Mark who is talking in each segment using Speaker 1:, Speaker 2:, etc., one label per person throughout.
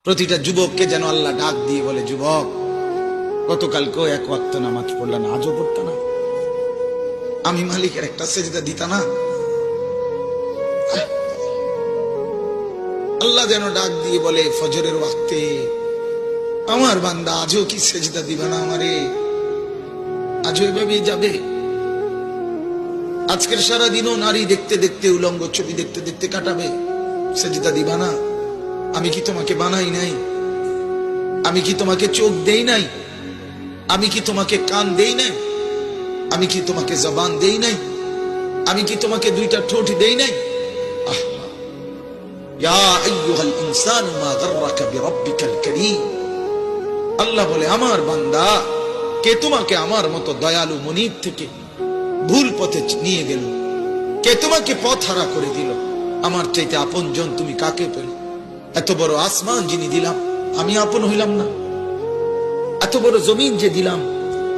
Speaker 1: প্রতিটা যুবককে যেন আল্লাহ ডাক দিয়ে বলে, যুবক, গতকালকেও এক ওয়াক্ত নামাজ পড়লা না, আজও পড়তা না? আমি মালিকের একটা সেজদা দিতা না? আল্লাহ যেন ডাক দিয়ে বলে ফজরের ওয়াক্তে, আমার বান্দা আজও কি সেজদা দিবা না আমারে? আজও এভাবেই যাবে? আজকের সারাদিনও নারী দেখতে দেখতে, উলঙ্গ ছবি দেখতে দেখতে কাটাবে? সেজদা দিবা না? আমি কি তোমাকে বানাই নাই? আমি কি তোমাকে চোখ দেই নাই? আমি কি তোমাকে কান দেই নাই? আমি কি তোমাকে জবান দেই নাই? আমি কি তোমাকে দুইটা ঠোঁট দেই নাই? ইয়া আইয়ুহাল ইনসানু মা গাররাকা বিরাব্বিকাল কারীম। আল্লাহ বলে, আমার বান্দা, কে তোমাকে আমার মতো দয়ালু মুনিব থেকে ভুল পথে নিয়ে গেল? কে তোমাকে পথ হারা করে দিল? আমার চাইতে আপনজন তুমি কাকে পেলে? এত বড় আসমান যিনি দিলাম, আমি আপন হইলাম না? এত বড় জমিন যে দিলাম,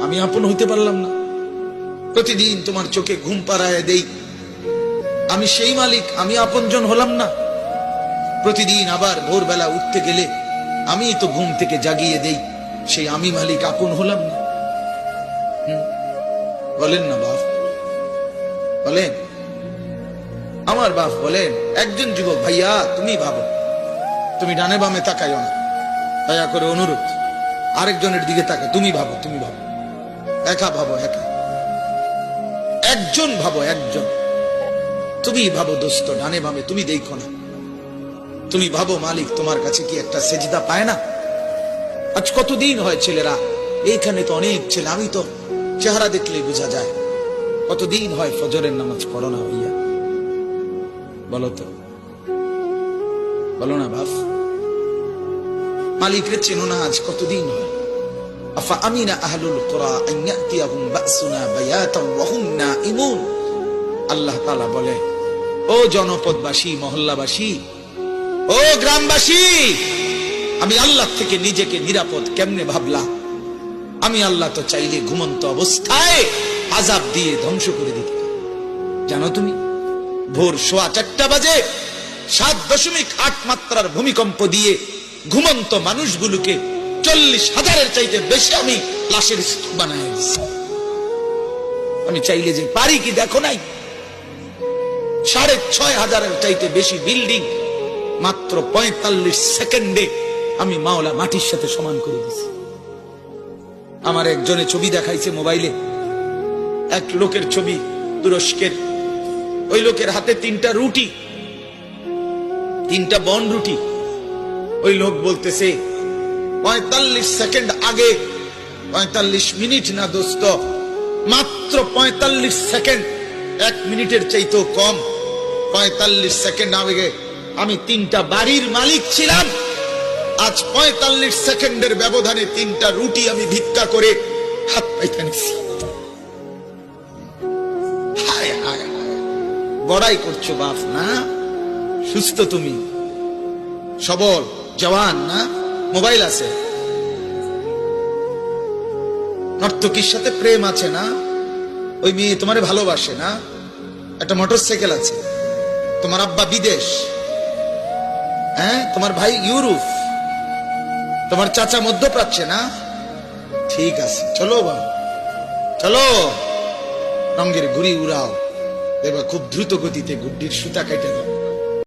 Speaker 1: আমি আপন হইতে পারলাম না? প্রতিদিন তোমার চোখে ঘুম পাড়ায় দেই, আমি সেই মালিক, আমি আপনজন হলাম না? প্রতিদিন আবার ভোরবেলা উঠতে গেলে আমি তো ঘুম থেকে জাগিয়ে দেই, সেই আমি মালিক আপন হলাম না? বলেন না বাপ, বলেন। আমার বাপ বলেন, একজন যুবক, ভাইয়া তুমি ভাবো, তুমি ডানে বামে তাকাইও না, দয়া করে অনুরোধ। আরেকজনের দিকে তাকায়, তুমি ভাবো, তুমি ভাবো, একা ভাবো, একা। একজন ভাবো, একজন। তুমি ভাবো দোস্ত, ডানে বামে তুমি দেখো না। তুমি ভাবো মালিক তোমার কাছে কি একটা সেজদা পায় না? আজ কতদিন হয় ছেলেরা, এইখানে তো অনেক ছেলে, আমি তো চেহারা দেখলেই বোঝা যায়, কতদিন হয় ফজরের নামাজ পড়ো না ভাইয়া? বলো তো, বলো না বাপ। মালিকরে চেনো না, আজ কতদিন হয়? আফা আমিনা আহলুল কুরা আন ইয়াতিয়াহুম বাসুনা বায়াতান ওয়া হুম নাঈমুন। আল্লাহ তাআলা বলে, ও জনপদবাসী, মহল্লাবাসী, ও গ্রামবাসী, আমি আল্লাহ থেকে নিজেকে নিরাপদ কেমনে ভাবলা? আমি আল্লাহ তো চাইলে ঘুমন্ত অবস্থায় আযাব দিয়ে ধ্বংস করে দিতে। জানো তুমি, ভোর 4:15 বাজে 7.8 মাত্রার ভূমিকম্প দিয়ে ঘুমন্ত মানুষগুলোকে 40,000-এর চাইতে বেশি আমি লাশের স্তূপ বানায় দিচ্ছি। আমি চাইলে যে পারি কি দেখো নাই? 6,500-এর চাইতে বেশি বিল্ডিং মাত্র 45 সেকেন্ডে আমি মাওলা মাটির সাথে সমান করে দিছি। আমার একজনে ছবি দেখাইছে মোবাইলে, এক লোকের ছবি, তুরস্কের। ওই লোকের হাতে 3টা রুটি, 3টা বন রুটি। ওই লোক বলতেছে 45 সেকেন্ড আগে, 45 মিনিট না দোস্ত, মাত্র 45 সেকেন্ড, 1 মিনিটের চাইতেও কম। 45 সেকেন্ড আগে আমি 3টা বাড়ির মালিক ছিলাম। আজ 45 সেকেন্ডের ব্যবধানে 3টা রুটি আমি ভিক্ষা করে হাত পাইতে নিছি। হায় হায় হায়, বড়াই করছো বাপ না? সুস্থ তুমি, সবল, জওয়ান না? মোবাইল আছে, নর্তকীর সাথে প্রেম আছে না? ওই মেয়ে তোমারে ভালোবাসে না? একটা মোটরসাইকেল আছে, তোমার আব্বা বিদেশ, হ্যাঁ, তোমার ভাই ইউরোপ, তোমার চাচা মধ্যপ্রাচ্যে না? ঠিক আছে, চলো বাবা, চলো, রঙের ঘুড়ি উড়াও, দেখবা খুব দ্রুত গতিতে গুড্ডির সুতা কেটে দাও।